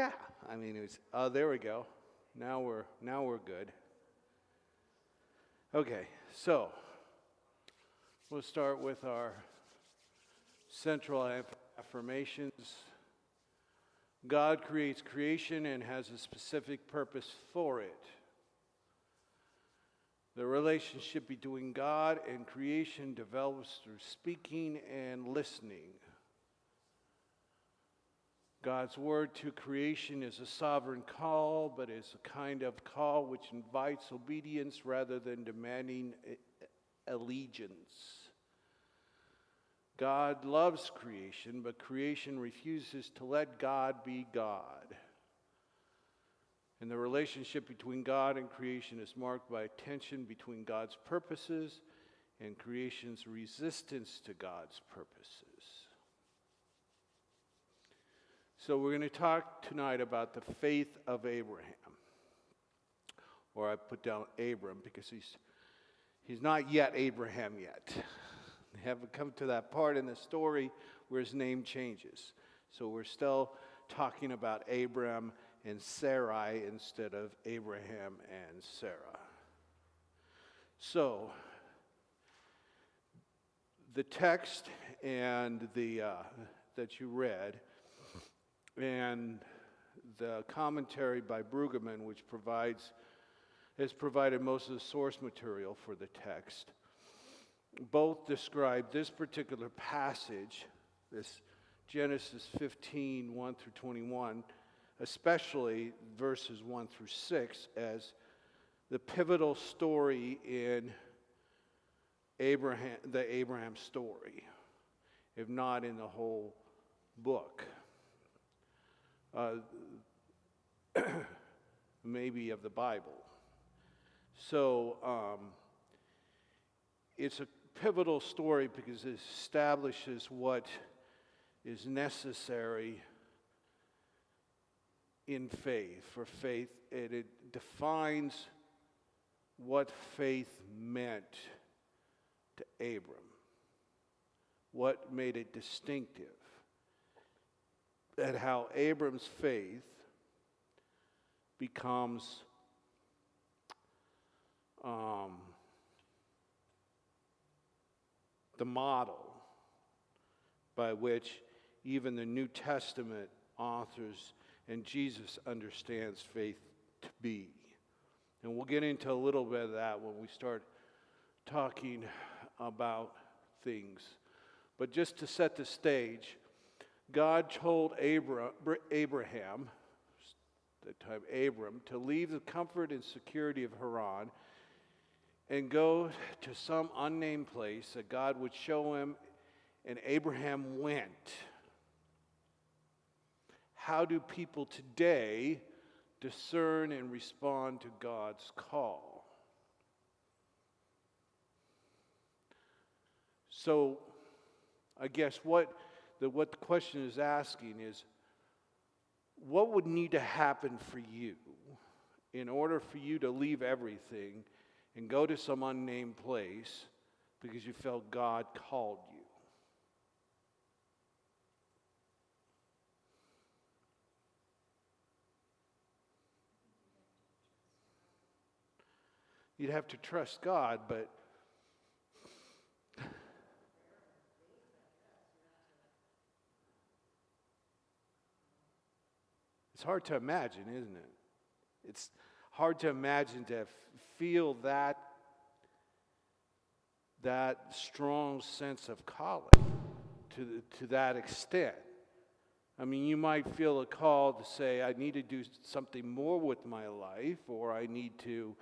yeah. I mean, it was, oh, there we go. Now we're good. Okay, so we'll start with our central affirmations. God creates creation and has a specific purpose for it. The relationship between God and creation develops through speaking and listening. God's word to creation is a sovereign call, but is a kind of call which invites obedience rather than demanding allegiance. God loves creation, but creation refuses to let God be God. And the relationship between God and creation is marked by a tension between God's purposes and creation's resistance to God's purposes. So we're going to talk tonight about the faith of Abraham. Or I put down Abram because he's not yet Abraham yet. They haven't come to that part in the story where his name changes. So we're still talking about Abram and Sarai instead of Abraham and Sarah. So the text and that you read and the commentary by Brueggemann, which has provided most of the source material for the text, both describe this particular passage, this Genesis 15, 1 through 21, especially verses 1 through 6, as the pivotal story in the Abraham story, if not in the whole book. Maybe of the Bible. So it's a pivotal story because it establishes what is necessary in faith, for faith, and it defines what faith meant to Abram, what made it distinctive, and how Abram's faith becomes the model by which even the New Testament authors and Jesus understands faith to be. And we'll get into a little bit of that when we start talking about things. But just to set the stage, God told Abraham, at the time Abram, to leave the comfort and security of Haran and go to some unnamed place that God would show him, and Abraham went. How do people today discern and respond to God's call? So, I guess what the question is asking is, what would need to happen for you in order for you to leave everything and go to some unnamed place because you felt God called you? You'd have to trust God, but it's hard to imagine, isn't it? It's hard to imagine to feel that strong sense of calling to that extent. I mean, you might feel a call to say, I need to do something more with my life, or I need to,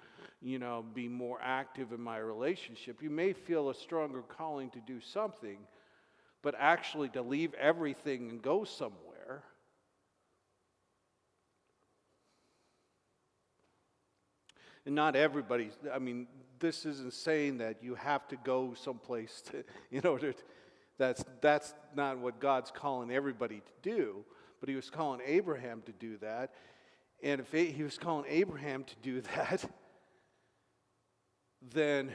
be more active in my relationship. You may feel a stronger calling to do something, but actually to leave everything and go somewhere, and not everybody, I mean, this isn't saying that you have to go someplace to, that's not what God's calling everybody to do, but he was calling Abraham to do that. And if he was calling Abraham to do that, then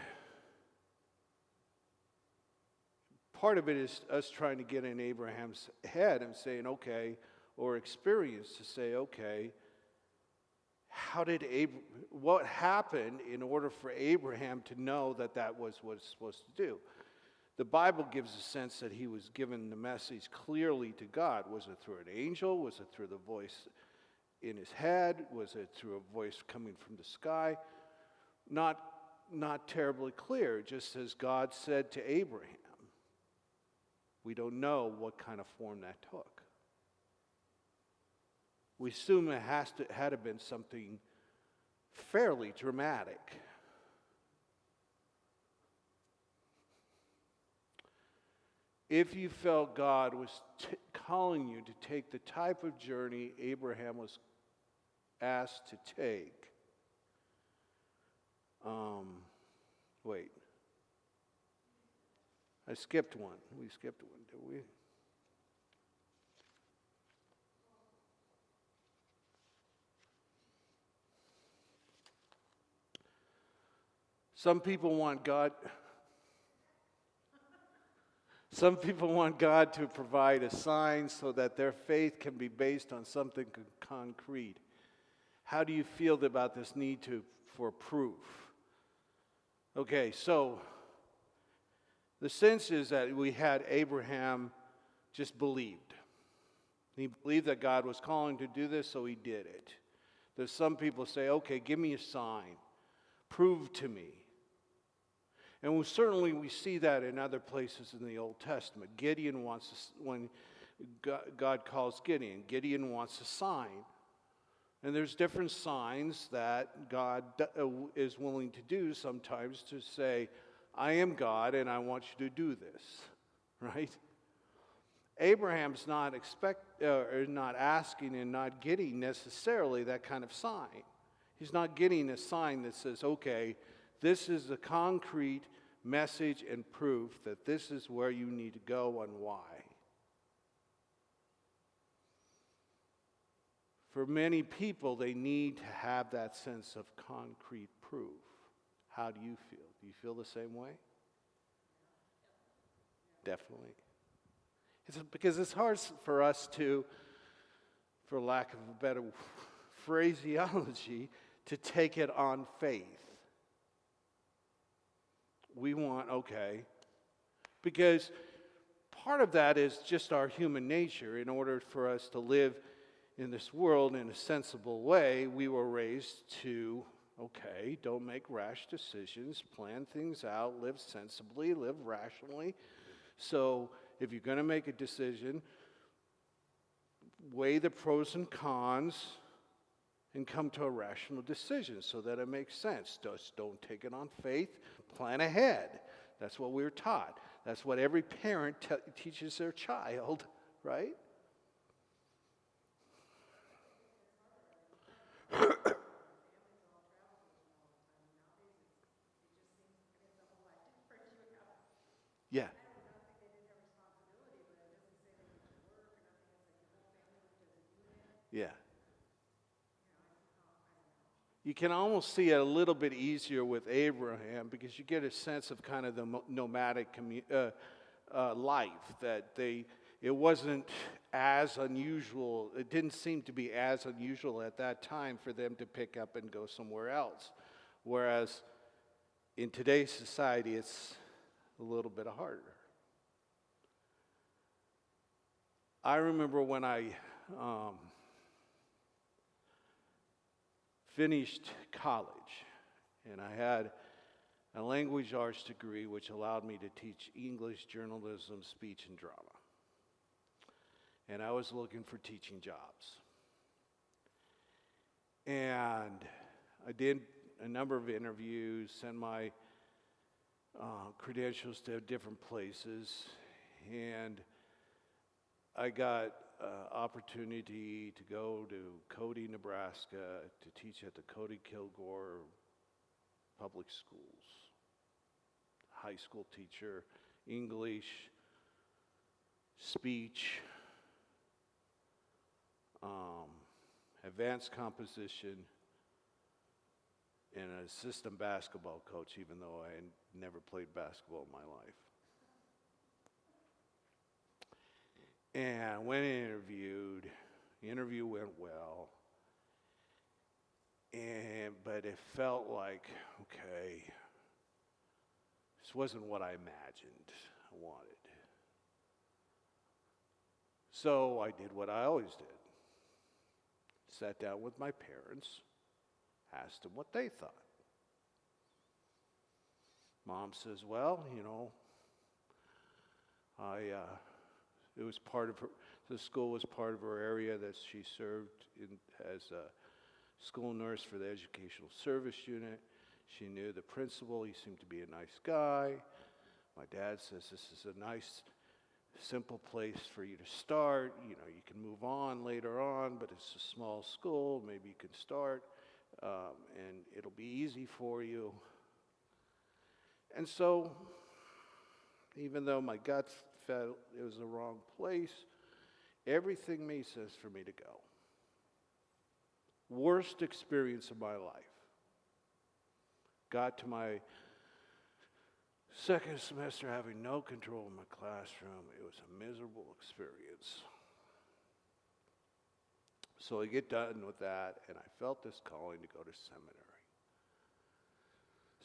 part of it is us trying to get in Abraham's head and saying, okay, or experience to say, okay, what happened in order for Abraham to know that that was what it's supposed to do? The Bible gives a sense that he was given the message clearly to God. Was it through an angel? Was it through the voice in his head? Was it through a voice coming from the sky? Not terribly clear, just as God said to Abraham. We don't know what kind of form that took. We assume it had to have been something fairly dramatic. If you felt God was calling you to take the type of journey Abraham was asked to take, I skipped one. We skipped one, did we? Some people want God to provide a sign so that their faith can be based on something concrete. How do you feel about this need for proof? Okay, so the sense is that we had Abraham just believed. He believed that God was calling to do this, so he did it. There's some people say, okay, give me a sign. Prove to me. And certainly we see that in other places in the Old Testament. When God calls Gideon wants a sign. And there's different signs that God is willing to do sometimes to say, I am God and I want you to do this, right? Abraham's not asking and not getting necessarily that kind of sign. He's not getting a sign that says, okay, this is the concrete message and proof that this is where you need to go and why. For many people, they need to have that sense of concrete proof. How do you feel? Do you feel the same way? Definitely. Because it's hard for us to, for lack of a better phraseology, to take it on faith. We want, okay, because part of that is just our human nature. In order for us to live in this world in a sensible way, we were raised to, okay, don't make rash decisions, plan things out, live sensibly, live rationally. So if you're going to make a decision, weigh the pros and cons and come to a rational decision so that it makes sense. Just don't take it on faith, plan ahead. That's what we're taught. That's what every parent teaches their child, right? Yeah. Yeah. You can almost see it a little bit easier with Abraham because you get a sense of kind of the nomadic life, that it wasn't as unusual. It didn't seem to be as unusual at that time for them to pick up and go somewhere else. Whereas in today's society, it's a little bit harder. I remember when I finished college, and I had a language arts degree which allowed me to teach English, journalism, speech, and drama. And I was looking for teaching jobs. And I did a number of interviews, sent my credentials to different places, and I got opportunity to go to Cody, Nebraska, to teach at the Cody Kilgore Public Schools. High school teacher, English, speech, advanced composition, and an assistant basketball coach, even though I had never played basketball in my life. And went and interviewed, The interview went well. But it felt like, okay, this wasn't what I imagined I wanted. So I did what I always did. Sat down with my parents, asked them what they thought. Mom says, well, it was part of her, the school was part of her area that she served in as a school nurse for the educational service unit. She knew the principal. He seemed to be a nice guy. My dad says this is a nice, simple place for you to start. You can move on later on, but it's a small school. Maybe you can start, and it'll be easy for you. And so, even though my gut felt it was the wrong place, everything made sense for me to go. Worst experience of my life. Got to my second semester having no control of my classroom. It was a miserable experience. So I get done with that, and I felt this calling to go to seminary.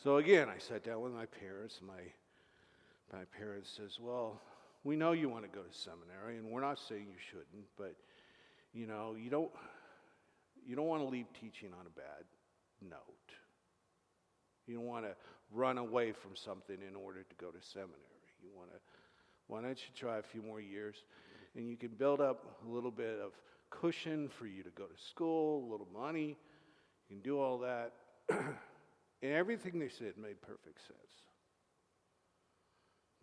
So again, I sat down with my parents, and my parents says, well, we know you want to go to seminary, and we're not saying you shouldn't, but you don't want to leave teaching on a bad note. You don't want to run away from something in order to go to seminary. Why don't you try a few more years, and you can build up a little bit of cushion for you to go to school, a little money. You can do all that. And everything they said made perfect sense.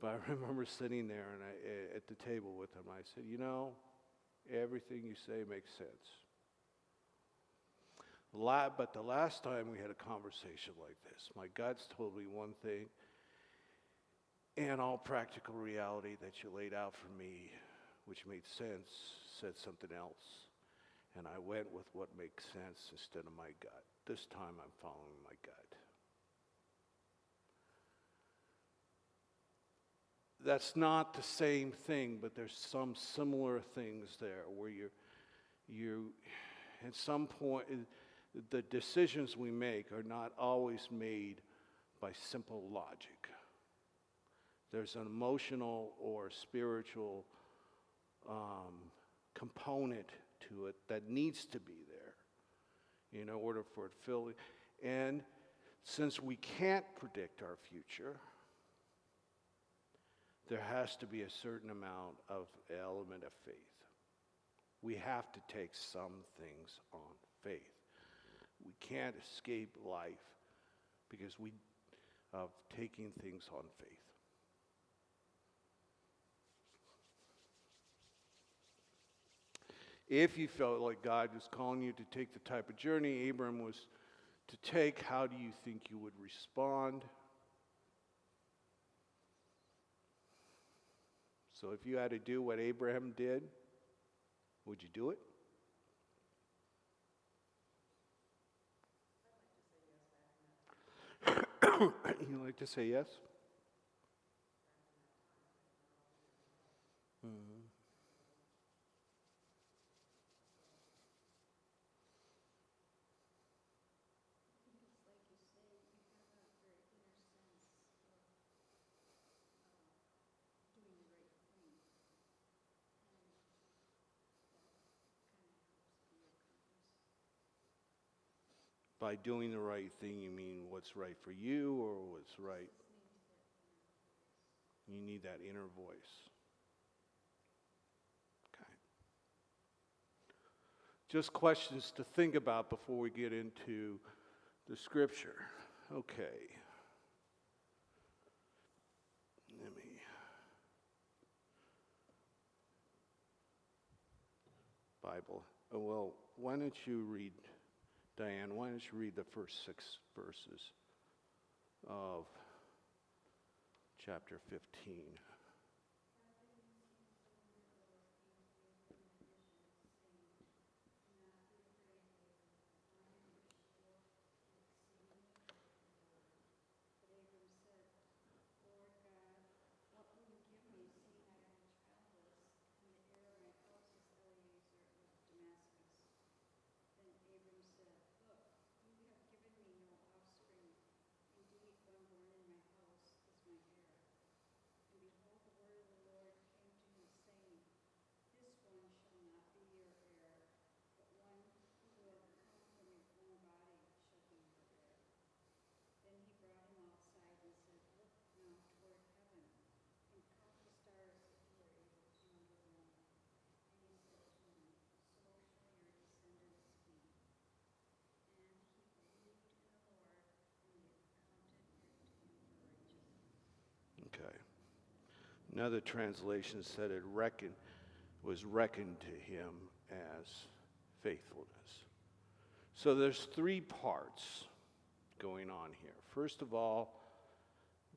But I remember sitting there and at the table with them, I said, everything you say makes sense. But the last time we had a conversation like this, my guts told me one thing, and all practical reality that you laid out for me, which made sense, said something else. And I went with what makes sense instead of my gut. This time I'm following my gut. That's not the same thing, but there's some similar things there where you at some point, the decisions we make are not always made by simple logic. There's an emotional or spiritual component to it that needs to be there in order for it to fill. And since we can't predict our future, there has to be a certain amount of element of faith. We have to take some things on faith. We can't escape life because of taking things on faith. If you felt like God was calling you to take the type of journey Abram was to take, how do you think you would respond? So if you had to do what Abraham did, would you do it? You like to say yes? Mm-hmm. By doing the right thing, you mean what's right for you or what's right? You need that inner voice. Okay. Just questions to think about before we get into the scripture. Okay. Let me. Bible. Oh, well, why don't you read, Diane, why don't you read the first 6 verses of chapter 15. Okay. Another translation said it was reckoned to him as faithfulness. So there's three parts going on here. First of all,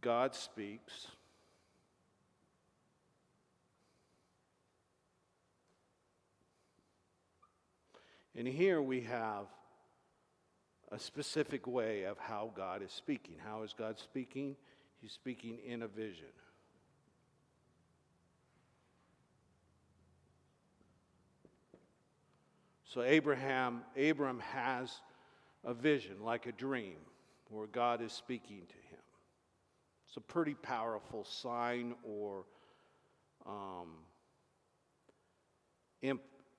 God speaks. And here we have a specific way of how God is speaking. How is God speaking? He's speaking in a vision. So Abram has a vision, like a dream, where God is speaking to him. It's a pretty powerful sign or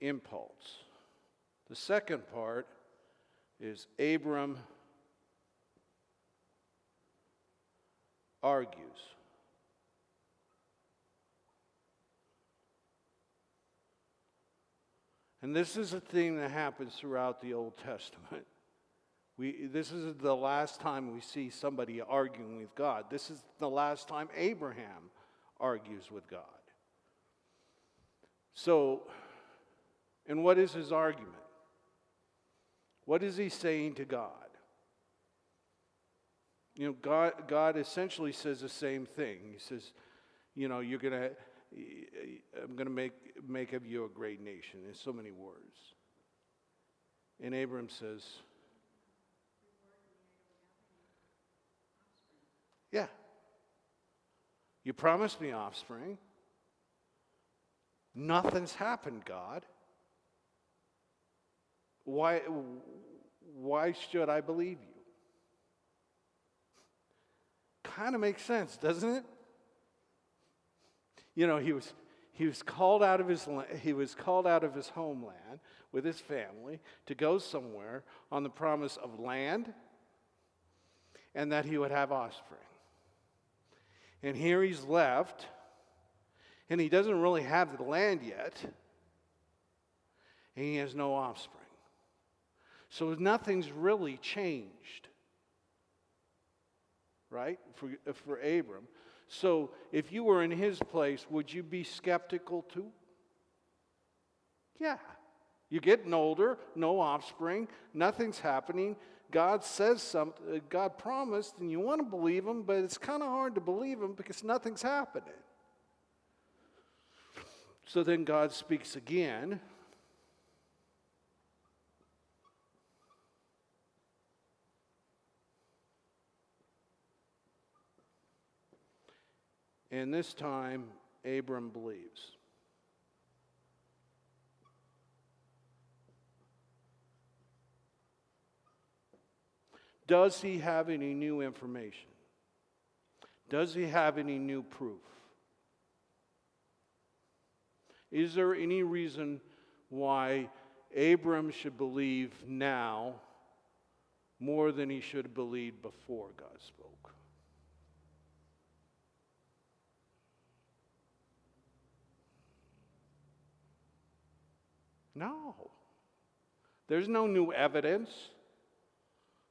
impulse. The second part is Abram argues. And this is a thing that happens throughout the Old Testament. This is the last time we see somebody arguing with God. This is the last time Abraham argues with God. So, and what is his argument? What is he saying to God? You know, God essentially says the same thing. He says, you know, I'm going to make of you a great nation, in so many words. And Abram says, yeah. You promised me offspring. Nothing's happened, God. Why should I believe you? Kind of makes sense, doesn't it? You know, he was called out of his homeland with his family to go somewhere on the promise of land and that he would have offspring. And here he's left, and he doesn't really have the land yet, and he has no offspring. So nothing's really changed, right, for Abram. So if you were in his place, would you be skeptical too? Yeah. You're getting older, no offspring, nothing's happening. God says something, God promised, and you want to believe him, but it's kind of hard to believe him because nothing's happening. So then God speaks again. And this time, Abram believes. Does he have any new information? Does he have any new proof? Is there any reason why Abram should believe now more than he should have believed before God spoke? No. There's no new evidence.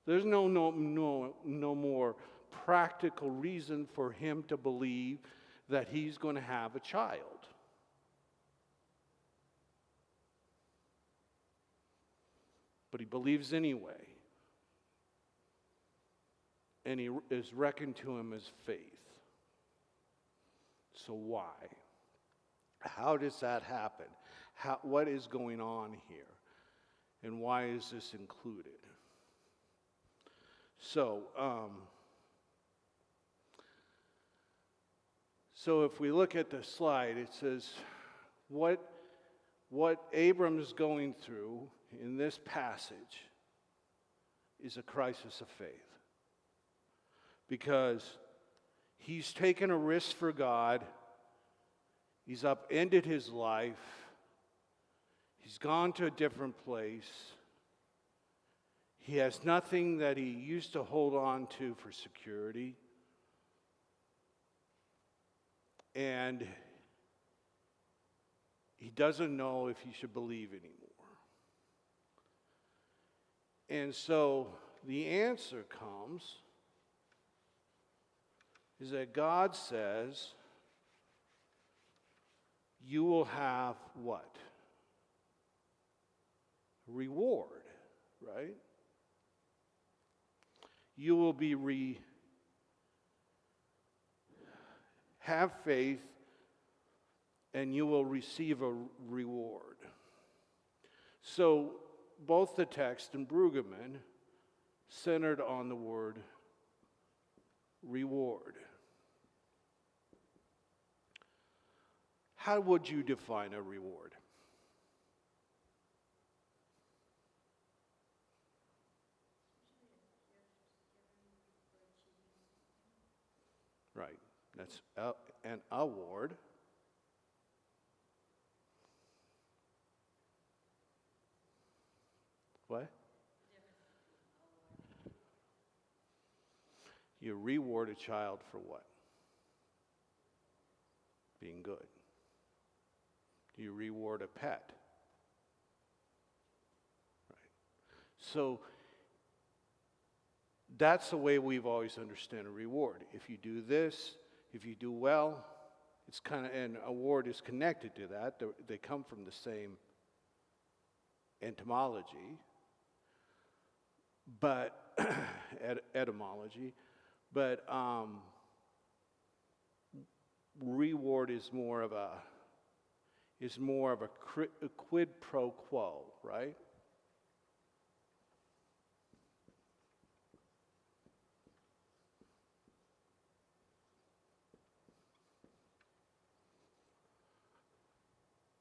There's no more practical reason for him to believe that he's going to have a child. But he believes anyway. And he is reckoned to him as faith. So why? How does that happen? What is going on here? And why is this included? So if we look at the slide, it says what Abram is going through in this passage is a crisis of faith. Because he's taken a risk for God. He's upended his life. He's gone to a different place. He has nothing that he used to hold on to for security. And he doesn't know if he should believe anymore. And so the answer comes is that God says you will have what? Reward, right? You will be have faith and you will receive a reward. So both the text and Brueggemann centered on the word reward. How would you define a reward? Right. That's an award. What? You reward a child for what? Being good. You reward a pet. Right. So that's the way we've always understood a reward. If you do this, if you do well, it's kind of, an award is connected to that. They come from the same etymology, but reward is more of a quid pro quo, right?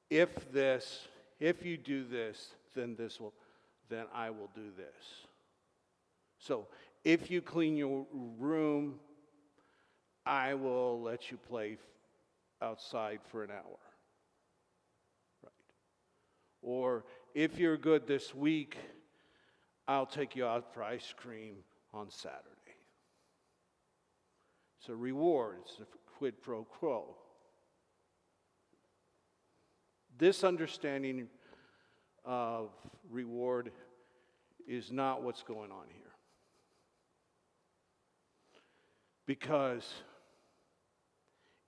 If you do this, then I will do this. So if you clean your room, I will let you play outside for an hour. Right. Or if you're good this week, I'll take you out for ice cream on Saturday. So reward is a quid pro quo. This understanding of reward is not what's going on here. Because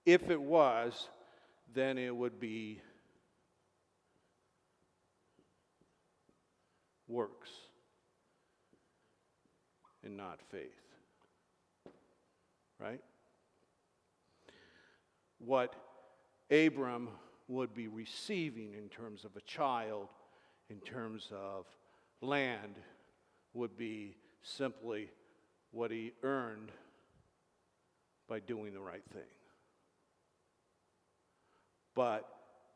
if it was, then it would be works and not faith. Right? What Abram would be receiving in terms of a child, in terms of land, would be simply what he earned by doing the right thing. But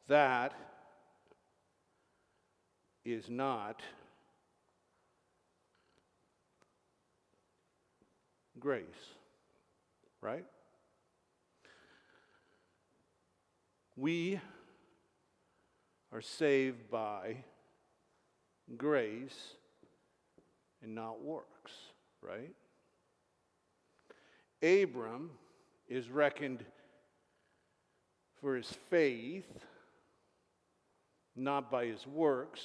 that is not grace, right? We are saved by grace and not works, right? Abram is reckoned for his faith, not by his works,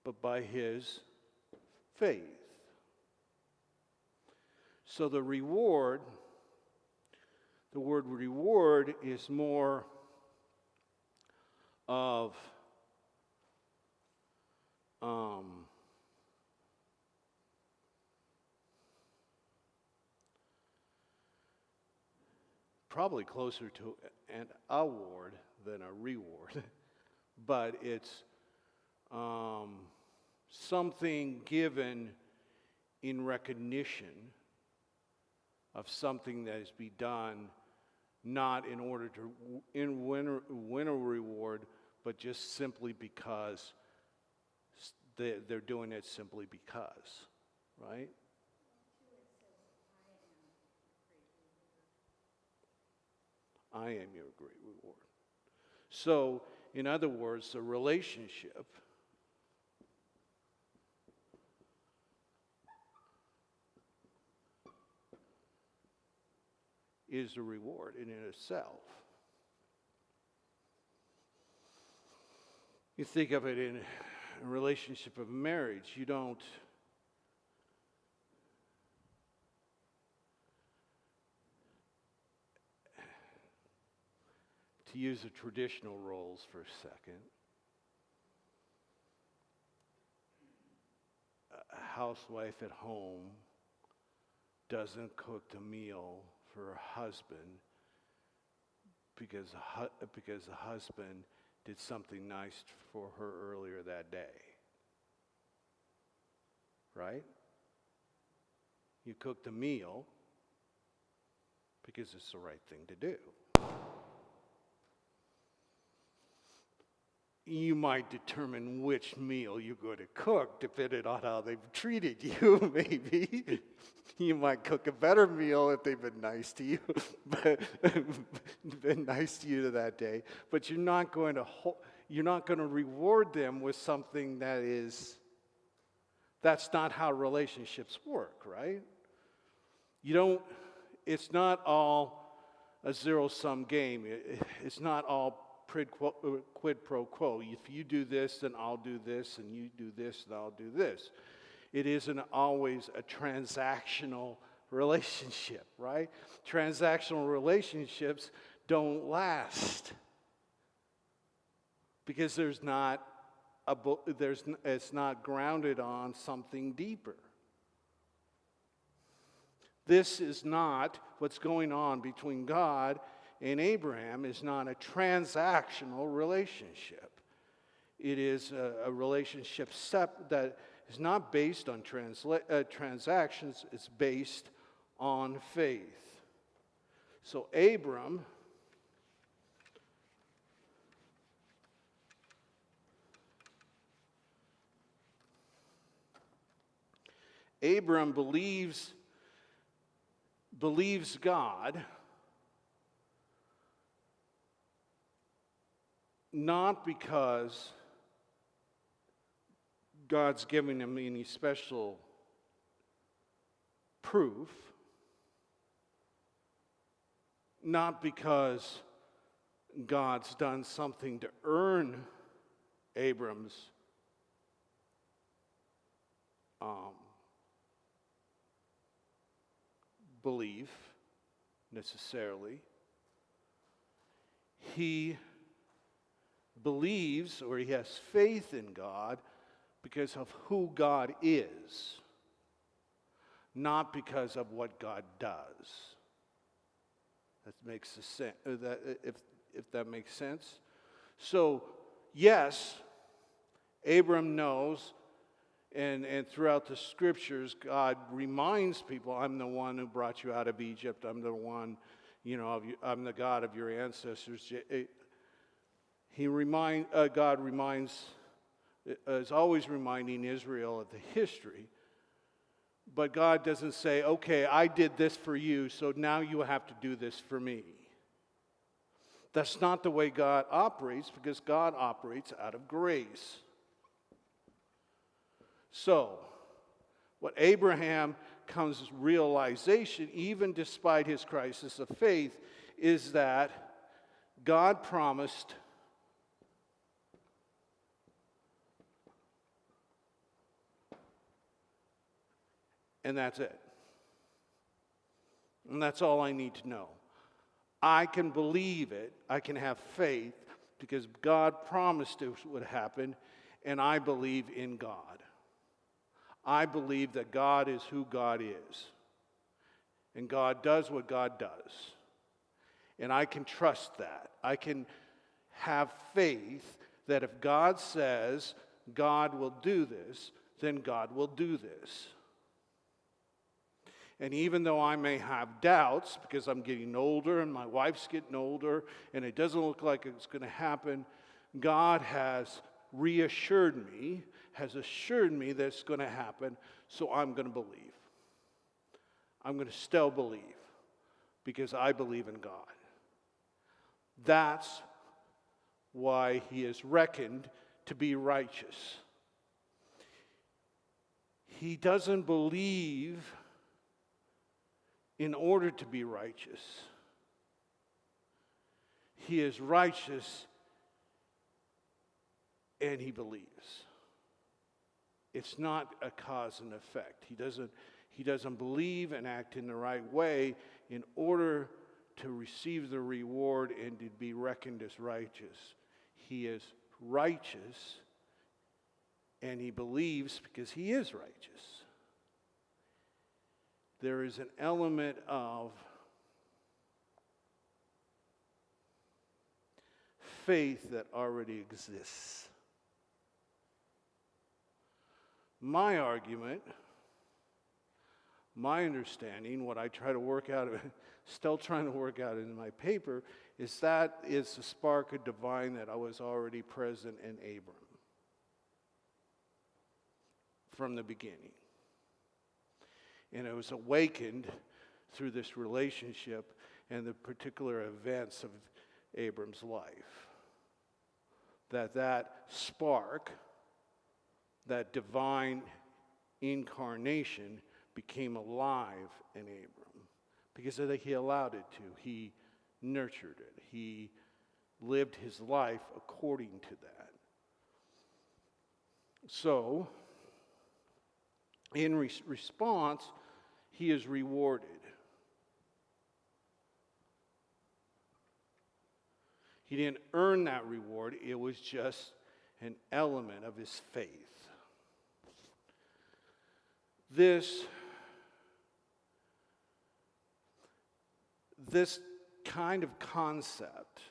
but by his faith. So the word reward is more of probably closer to an award than a reward, but it's something given in recognition of something that is be done, not in order to win a reward, but just simply because they're doing it simply because, right? I am your great reward. So, in other words, the relationship is a reward in itself. You think of it in a relationship of marriage. You don't to use the traditional roles for a second. A housewife at home doesn't cook the meal for her husband because the husband did something nice for her earlier that day. Right? You cook the meal because it's the right thing to do. You might determine which meal you're going to cook depending on how they've treated you, maybe. You might cook a better meal if they've been nice to you, but been nice to you that day. But you're not going to reward them with something that's not how relationships work, right? It's not all a zero-sum game. It's not all quid pro quo. If you do this, then I'll do this, and you do this, and I'll do this. It isn't always a transactional relationship, right? Transactional relationships don't last because it's not grounded on something deeper. This is not what's going on between God and Abraham. Is not a transactional relationship. It is a relationship that is not based on transactions. It's based on faith. So Abram believes God, not because God's giving him any special proof, not because God's done something to earn Abram's belief necessarily. He believes, or he has faith in God because of who God is, not because of what God does. That makes sense. If that makes sense. So, yes, Abram knows, and throughout the scriptures, God reminds people, I'm the one who brought you out of Egypt. I'm the one, I'm the God of your ancestors. God is always reminding Israel of the history. But God doesn't say, okay, I did this for you, so now you have to do this for me. That's not the way God operates, because God operates out of grace. So, what Abraham comes to realization, even despite his crisis of faith, is that God promised and that's it. And that's all I need to know. I can believe it. I can have faith because God promised it would happen, and I believe in God. I believe that God is who God is. And God does what God does. And I can trust that. I can have faith that if God says God will do this, then God will do this. And even though I may have doubts because I'm getting older and my wife's getting older and it doesn't look like it's going to happen, God has reassured me, has assured me that it's going to happen, so I'm going to believe. I'm going to still believe because I believe in God. That's why he is reckoned to be righteous. He doesn't believe in order to be righteous. He is righteous and he believes. It's not a cause and effect. He doesn't believe and act in the right way in order to receive the reward and to be reckoned as righteous. He is righteous, and he believes because he is righteous. There is an element of faith that already exists. My argument, my understanding, what I try to work out, still trying to work out in my paper, is that is the spark of divine that was already present in Abram from the beginning. And it was awakened through this relationship and the particular events of Abram's life. That spark, that divine incarnation became alive in Abram because he allowed it to. He nurtured it. He lived his life according to that. So, in response, he is rewarded. He didn't earn that reward. It was just an element of his faith. This kind of concept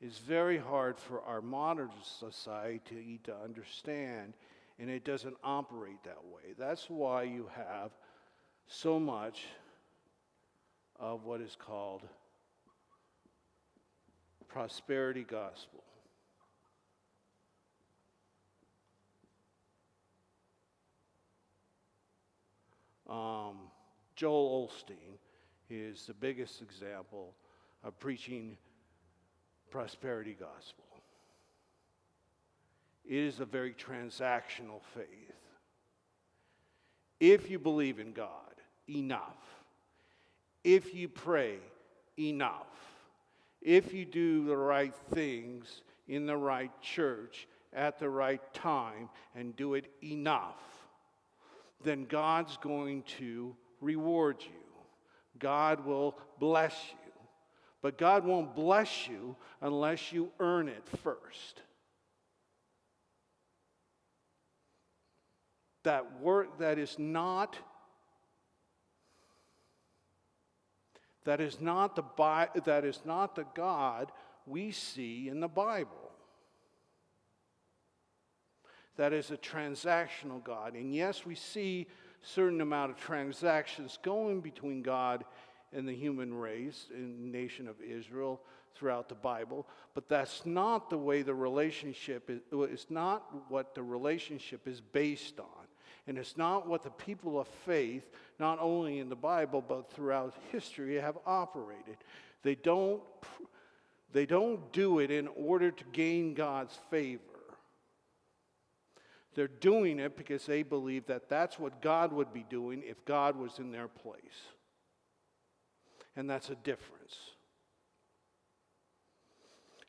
is very hard for our modern society to understand, and it doesn't operate that way. That's why you have so much of what is called prosperity gospel. Joel Osteen is the biggest example of preaching prosperity gospel. It is a very transactional faith. If you believe in God, enough. If you pray, enough. If you do the right things in the right church at the right time and do it enough, then God's going to reward you. God will bless you. But God won't bless you unless you earn it first. That work that is not the God we see in the Bible. That is a transactional God. And yes, we see a certain amount of transactions going between God and the human race in the nation of Israel throughout the Bible, but that's not the way the relationship is. It's not what the relationship is based on. And it's not what the people of faith, not only in the Bible, but throughout history, have operated. They don't do it in order to gain God's favor. They're doing it because they believe that that's what God would be doing if God was in their place. And that's a difference.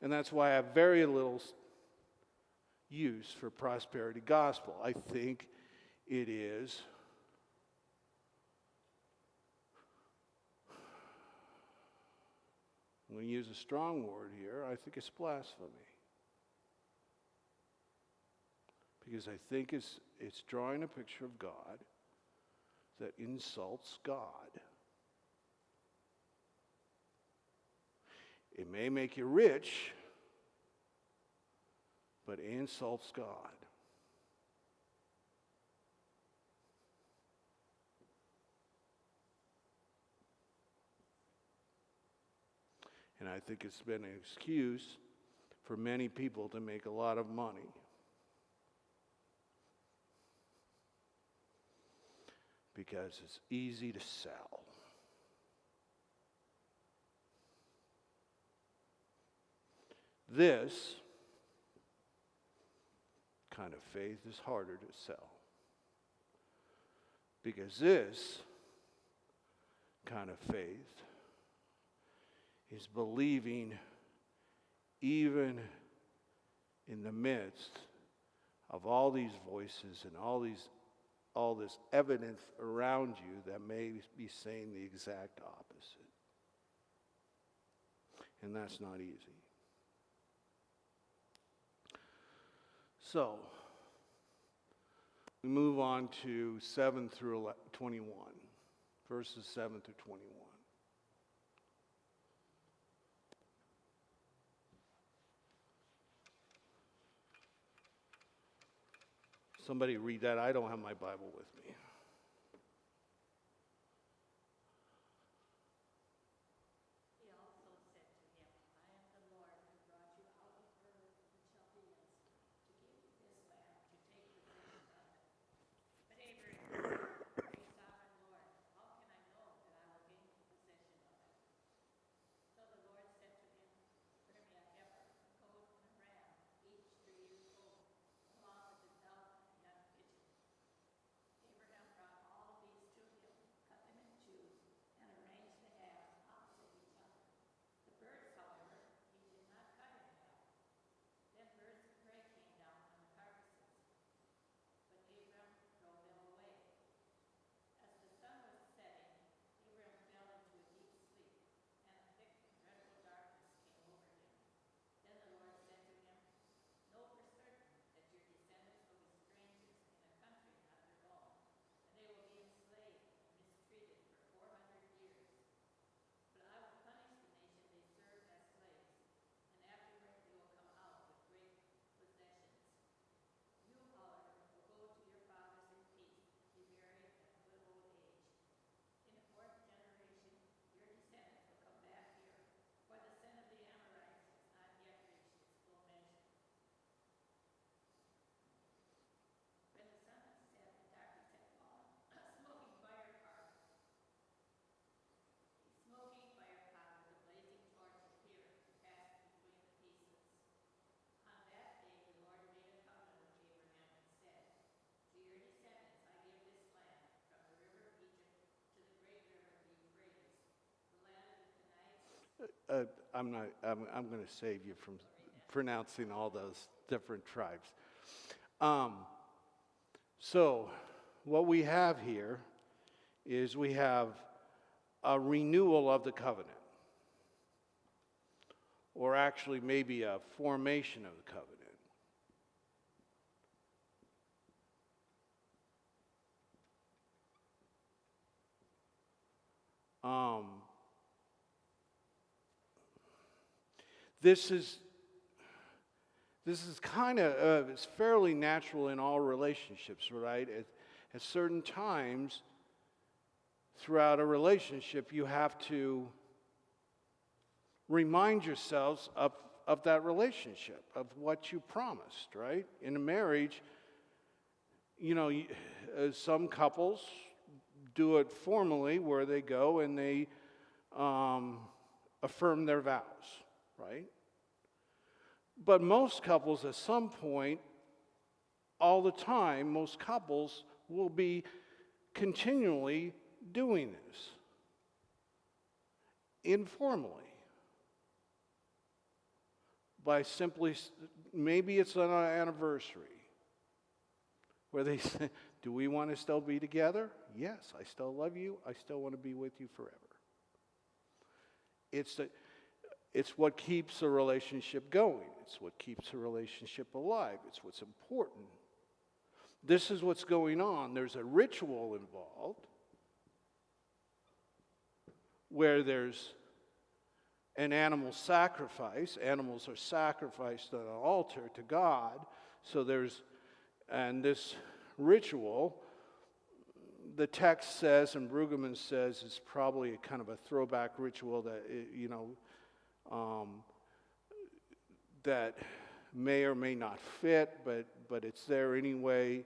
And that's why I have very little use for prosperity gospel. I think it is I'm going to use a strong word here. I think it's blasphemy. Because I think it's drawing a picture of God that insults God. It may make you rich, but it insults God. And I think it's been an excuse for many people to make a lot of money. Because it's easy to sell. This kind of faith is harder to sell. Because this kind of faith is believing even in the midst of all these voices and all this evidence around you that may be saying the exact opposite. And that's not easy. So, we move on to 7 through 21, verses 7 through 21. Somebody read that. I don't have my Bible with me. I'm going to save you from pronouncing all those different tribes. So what we have here is we have a renewal of the covenant, or actually maybe a formation of the covenant. This is kind of it's fairly natural in all relationships, right? At certain times throughout a relationship, you have to remind yourselves of that relationship, of what you promised, right? In a marriage, you know, some couples do it formally where they go and they affirm their vows, right? But most couples at some point, all the time, most couples will be continually doing this informally by simply, maybe it's on an anniversary where they say, do we want to still be together? Yes, I still love you. I still want to be with you forever. It's what keeps a relationship going. It's what keeps a relationship alive. It's what's important. This is what's going on. There's a ritual involved where there's an animal sacrifice. Animals are sacrificed on an altar to God. So and this ritual, the text says, and Brueggemann says, it's probably a kind of a throwback ritual that, that may or may not fit, but it's there anyway.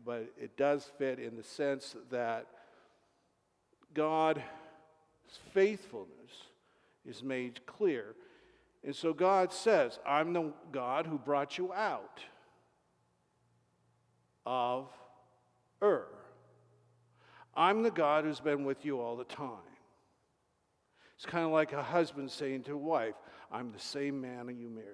But it does fit in the sense that God's faithfulness is made clear. And so God says, I'm the God who brought you out of Ur. I'm the God who's been with you all the time. It's kind of like a husband saying to a wife, I'm the same man you married.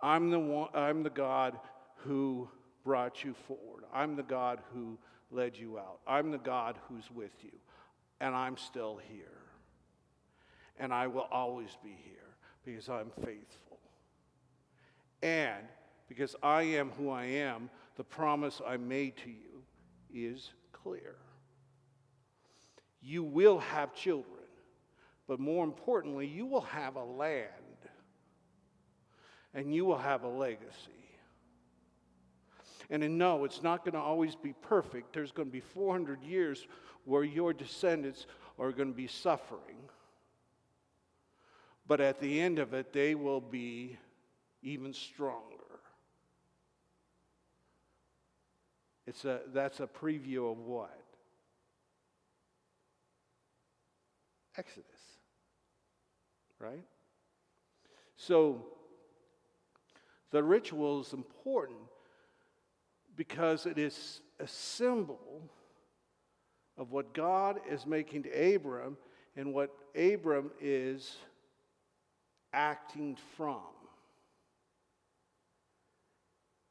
I'm the God who brought you forward. I'm the God who led you out. I'm the God who's with you. And I'm still here. and I will always be here because I'm faithful. And because I am who I am, the promise I made to you is clear. You will have children, but more importantly, you will have a land, and you will have a legacy. And no, it's not going to always be perfect. There's going to be 400 years where your descendants are going to be suffering. But at the end of it, they will be even stronger. That's a preview of what? Exodus. Right? So, the ritual is important because it is a symbol of what God is making to Abram and what Abram is acting from.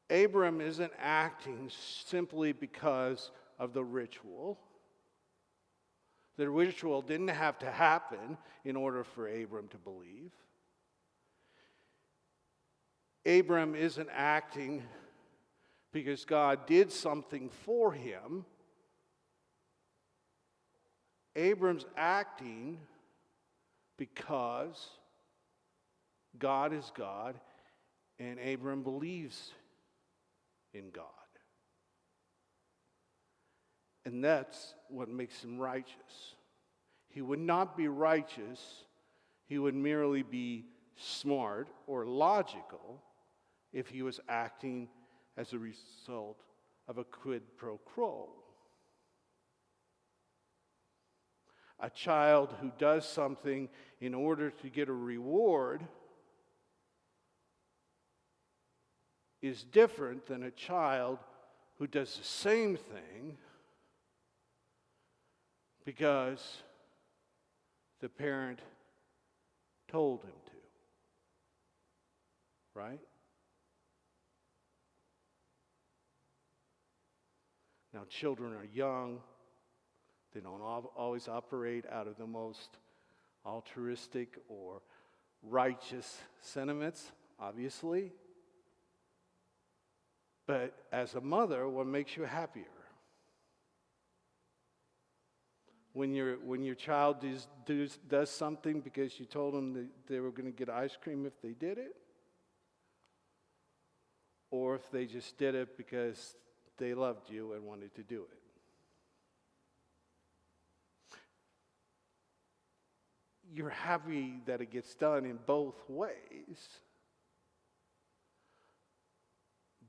Abram isn't acting simply because of the ritual. The ritual didn't have to happen in order for Abram to believe. Abram isn't acting because God did something for him. Abram's acting because God is God and Abram believes in God. And that's what makes him righteous. He would not be righteous, he would merely be smart or logical if he was acting as a result of a quid pro quo. A child who does something in order to get a reward is different than a child who does the same thing because the parent told him to. Right? Now, children are young. They don't always operate out of the most altruistic or righteous sentiments, obviously. But as a mother, what makes you happier? When your child does something because you told them that they were going to get ice cream if they did it? Or if they just did it because they loved you and wanted to do it? You're happy that it gets done in both ways.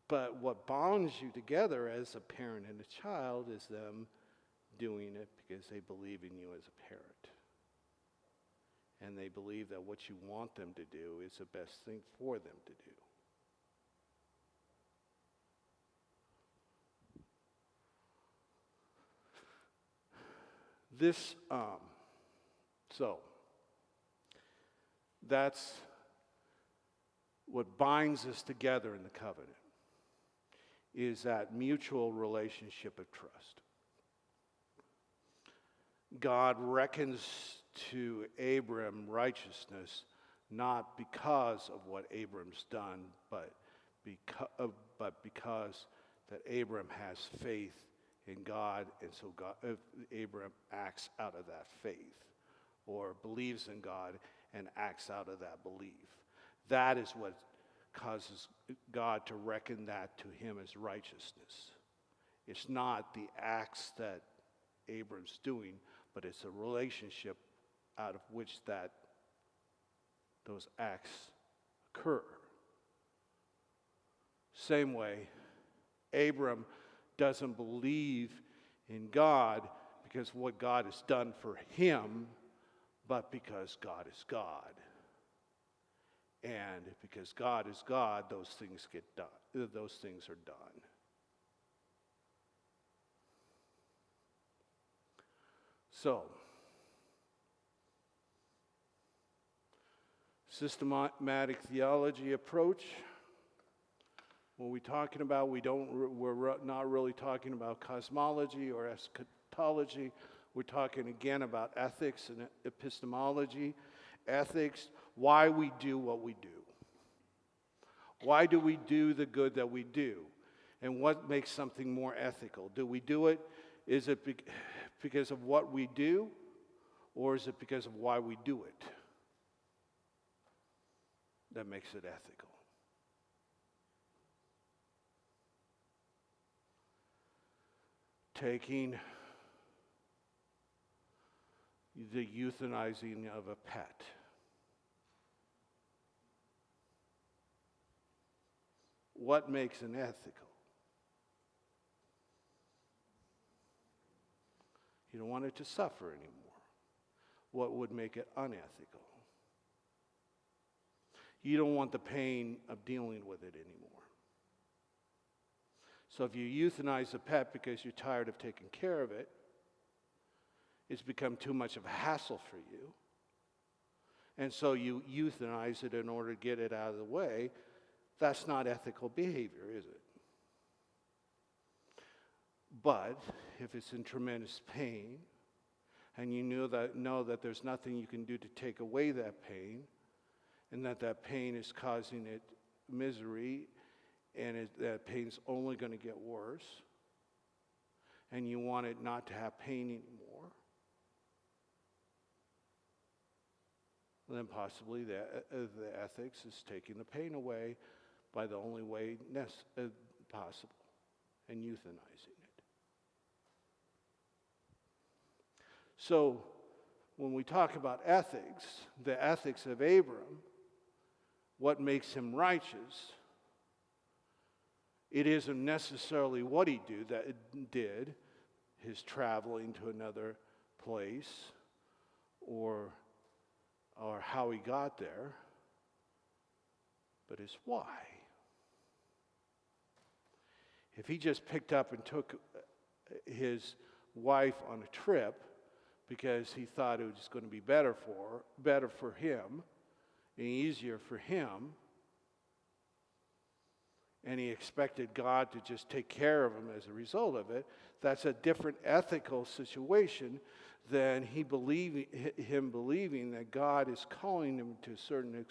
But what bonds you together as a parent and a child is them doing it because they believe in you as a parent. And they believe that what you want them to do is the best thing for them to do. So that's what binds us together in the covenant, is that mutual relationship of trust. God reckons to Abram righteousness not because of what Abram's done, but because that Abram has faith in God, and so Abram acts out of that faith, or believes in God and acts out of that belief. That is what causes God to reckon that to him as righteousness. It's not the acts that Abram's doing, but it's a relationship out of which those acts occur. Same way, Abram doesn't believe in God because what God has done for him, but because God is God. And because God is God, those things get done. Those things are done. So, systematic theology approach. What we're talking about, we're not really talking about cosmology or eschatology. We're talking again about ethics and epistemology. ethics, why we do what we do. Why do we do the good that we do? And what makes something more ethical? Do we do it? Is it because of what we do? Or is it because of why we do it? That makes it ethical. Taking the euthanizing of a pet. What makes it ethical? You don't want it to suffer anymore. What would make it unethical? You don't want the pain of dealing with it anymore. So if you euthanize a pet because you're tired of taking care of it, it's become too much of a hassle for you. And so you euthanize it in order to get it out of the way. That's not ethical behavior, is it? But if it's in tremendous pain, and you know that there's nothing you can do to take away that pain, and that pain is causing it misery, and that pain's only going to get worse, and you want it not to have pain anymore, then possibly the ethics is taking the pain away by the only way possible, and euthanizing it. So when we talk about ethics, the ethics of Abram, what makes him righteous, it isn't necessarily what he did, his traveling to another place, or how he got there, but it's why. If he just picked up and took his wife on a trip because he thought it was going to be better for him and easier for him, and he expected God to just take care of him as a result of it, that's a different ethical situation than him believing that God is calling him to a certain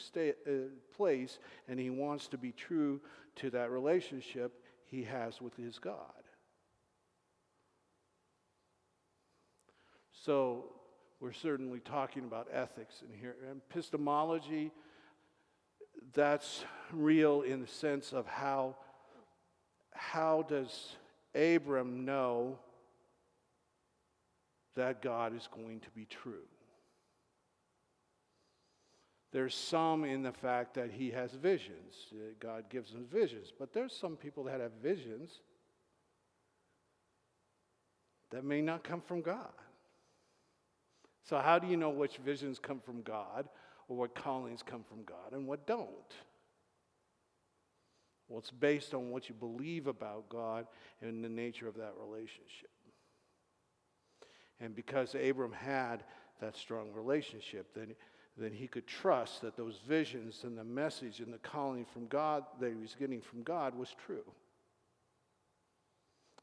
place, and he wants to be true to that relationship he has with his God. So we're certainly talking about ethics in here. Epistemology, that's real in the sense of how does Abram know that God is going to be true? There's some in the fact that he has visions. God gives him visions. But there's some people that have visions that may not come from God. So how do you know which visions come from God, or what callings come from God and what don't? Well, it's based on what you believe about God and the nature of that relationship. And because Abram had that strong relationship, then he could trust that those visions and the message and the calling from God that he was getting from God was true,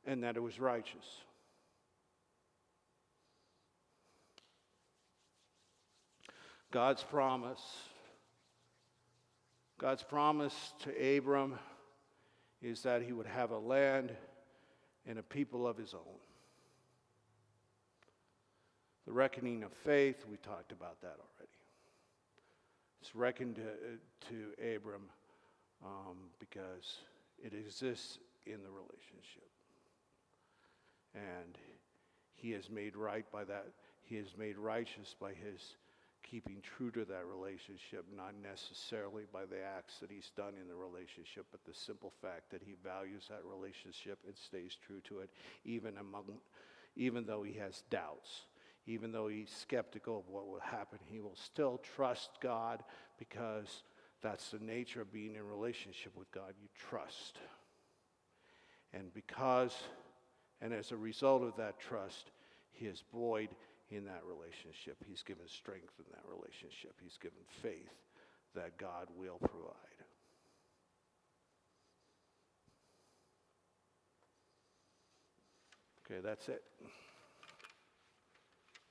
and that it was righteous. God's promise to Abram is that he would have a land and a people of his own. The reckoning of faith, we talked about that already. It's reckoned to Abram because it exists in the relationship. And he is made right by that. He is made righteous by his keeping true to that relationship, not necessarily by the acts that he's done in the relationship, but the simple fact that he values that relationship and stays true to it, even though he has doubts, even though he's skeptical of what will happen. He will still trust God, because that's the nature of being in relationship with God. You trust. And as a result of that trust, he is buoyed in that relationship. He's given strength in that relationship. He's given faith that God will provide. Okay, that's it.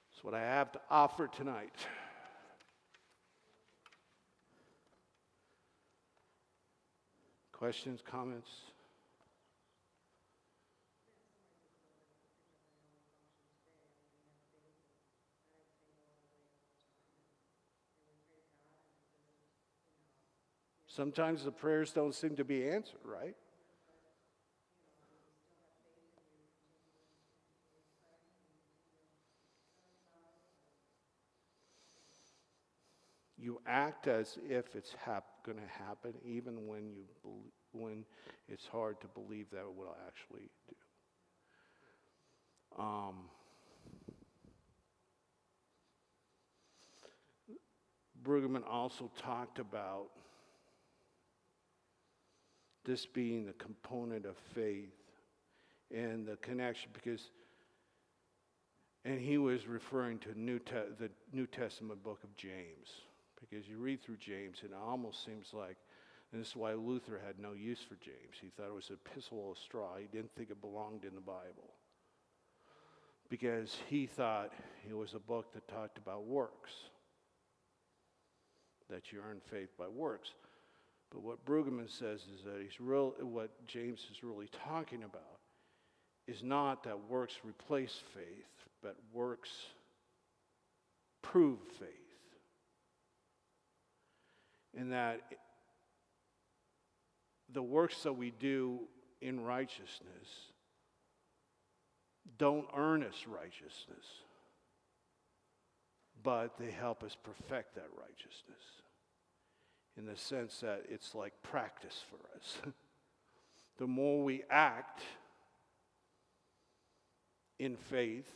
That's what I have to offer tonight. Questions, comments? Sometimes the prayers don't seem to be answered, right? You act as if it's going to happen, even when it's hard to believe that it will actually do. Brueggemann also talked about this being the component of faith and the connection, and he was referring to the New Testament book of James, because you read through James and it almost seems like, and this is why Luther had no use for James. He thought it was an epistle of straw. He didn't think it belonged in the Bible, because he thought it was a book that talked about works, that you earn faith by works. But what Brueggemann says is that what James is really talking about is not that works replace faith, but works prove faith. And that the works that we do in righteousness don't earn us righteousness, but they help us perfect that righteousness, in the sense that it's like practice for us. The more we act in faith,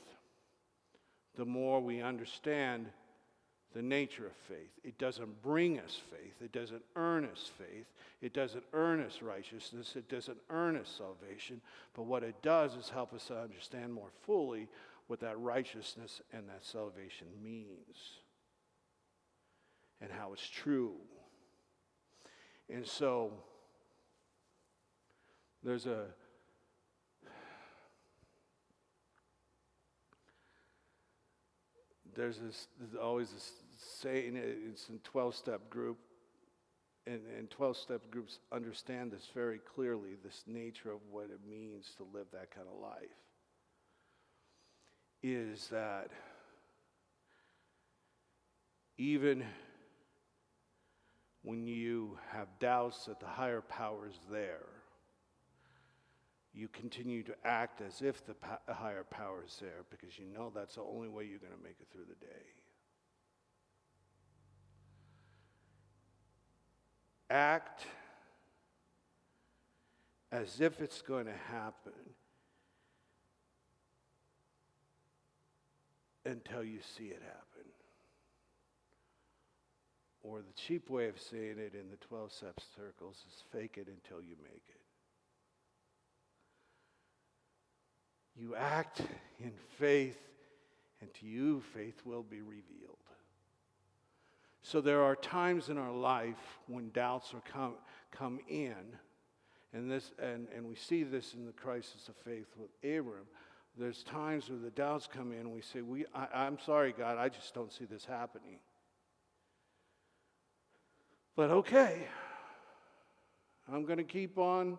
the more we understand the nature of faith. It doesn't bring us faith. It doesn't earn us faith. It doesn't earn us righteousness. It doesn't earn us salvation. But what it does is help us to understand more fully what that righteousness and that salvation means and how it's true. And so there's always this saying, it's in 12-step group, and 12-step groups understand this very clearly, this nature of what it means to live that kind of life, is that even when you have doubts that the higher power is there, you continue to act as if the higher power is there, because you know that's the only way you're going to make it through the day. Act as if it's going to happen until you see it happen. Or the cheap way of saying it in the 12-step circles is fake it until you make it. You act in faith, and to you, faith will be revealed. So there are times in our life when doubts come in, and we see this in the crisis of faith with Abram. There's times where the doubts come in, and we say, I'm sorry, God, I just don't see this happening. But okay, I'm going to keep on.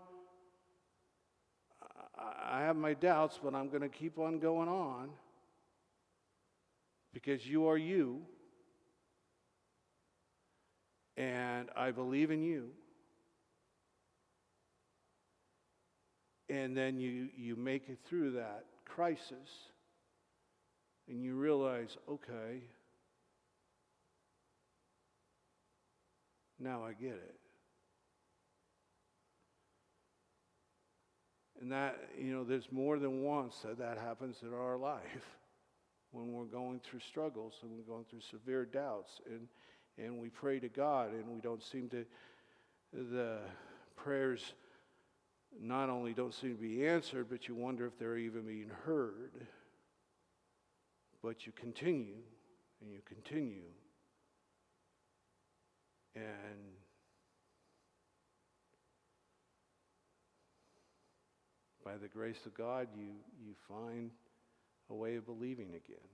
I have my doubts, but I'm going to keep on going on, because you are you, and I believe in you. And then you make it through that crisis, and you realize, okay, now I get it. And that, there's more than once that happens in our life, when we're going through struggles and we're going through severe doubts, and we pray to God, and we don't seem to, the prayers not only don't seem to be answered, but you wonder if they're even being heard. But you continue, and you continue, and by the grace of God, you find a way of believing again.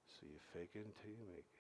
So you fake it until you make it.